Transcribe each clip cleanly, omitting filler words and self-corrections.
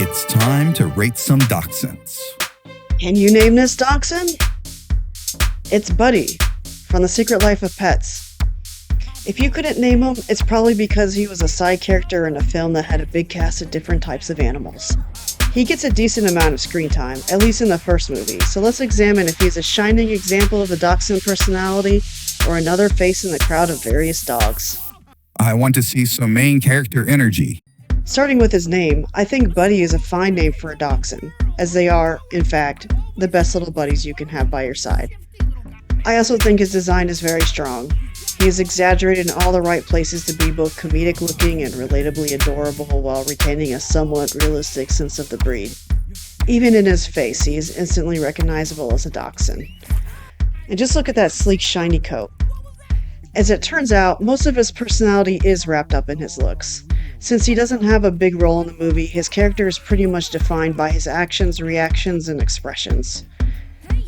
It's time to rate some dachshunds. Can you name this dachshund? It's Buddy from The Secret Life of Pets. If you couldn't name him, it's probably because he was a side character in a film that had a big cast of different types of animals. He gets a decent amount of screen time, at least in the first movie, so let's examine if he's a shining example of the dachshund personality or another face in the crowd of various dogs. I want to see some main character energy. Starting with his name, I think Buddy is a fine name for a dachshund, as they are, in fact, the best little buddies you can have by your side. I also think his design is very strong. He is exaggerated in all the right places to be both comedic looking and relatably adorable while retaining a somewhat realistic sense of the breed. Even in his face, he is instantly recognizable as a dachshund. And just look at that sleek, shiny coat. As it turns out, most of his personality is wrapped up in his looks. Since he doesn't have a big role in the movie, his character is pretty much defined by his actions, reactions, and expressions.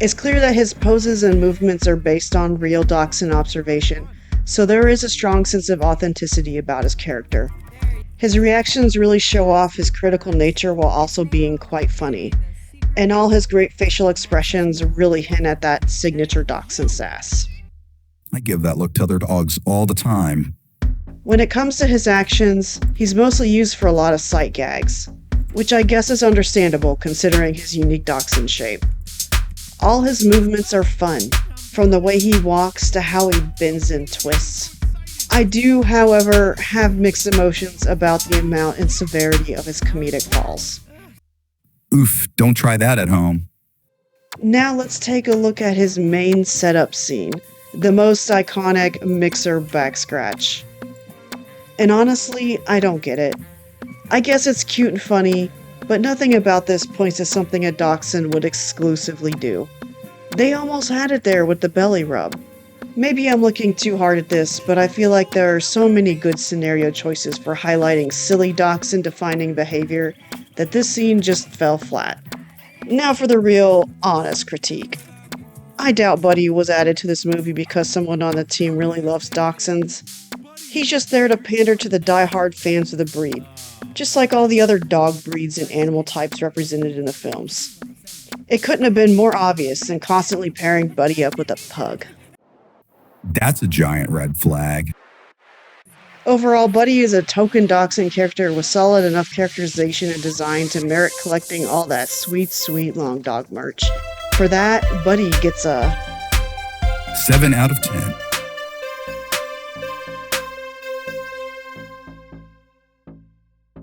It's clear that his poses and movements are based on real dachshund observation, so there is a strong sense of authenticity about his character. His reactions really show off his critical nature while also being quite funny, and all his great facial expressions really hint at that signature dachshund sass. I give that look to other dogs all the time. When it comes to his actions, he's mostly used for a lot of sight gags, which I guess is understandable considering his unique dachshund shape. All his movements are fun, from the way he walks to how he bends and twists. I do, however, have mixed emotions about the amount and severity of his comedic falls. Oof, don't try that at home. Now let's take a look at his main setup scene, the most iconic mixer back scratch. And honestly, I don't get it. I guess it's cute and funny, but nothing about this points to something a dachshund would exclusively do. They almost had it there with the belly rub. Maybe I'm looking too hard at this, but I feel like there are so many good scenario choices for highlighting silly dachshund defining behavior that this scene just fell flat. Now for the real, honest critique. I doubt Buddy was added to this movie because someone on the team really loves dachshunds. He's just there to pander to the die-hard fans of the breed, just like all the other dog breeds and animal types represented in the films. It couldn't have been more obvious than constantly pairing Buddy up with a pug. That's a giant red flag. Overall, Buddy is a token dachshund character with solid enough characterization and design to merit collecting all that sweet, sweet long dog merch. For that, Buddy gets a 7 out of 10.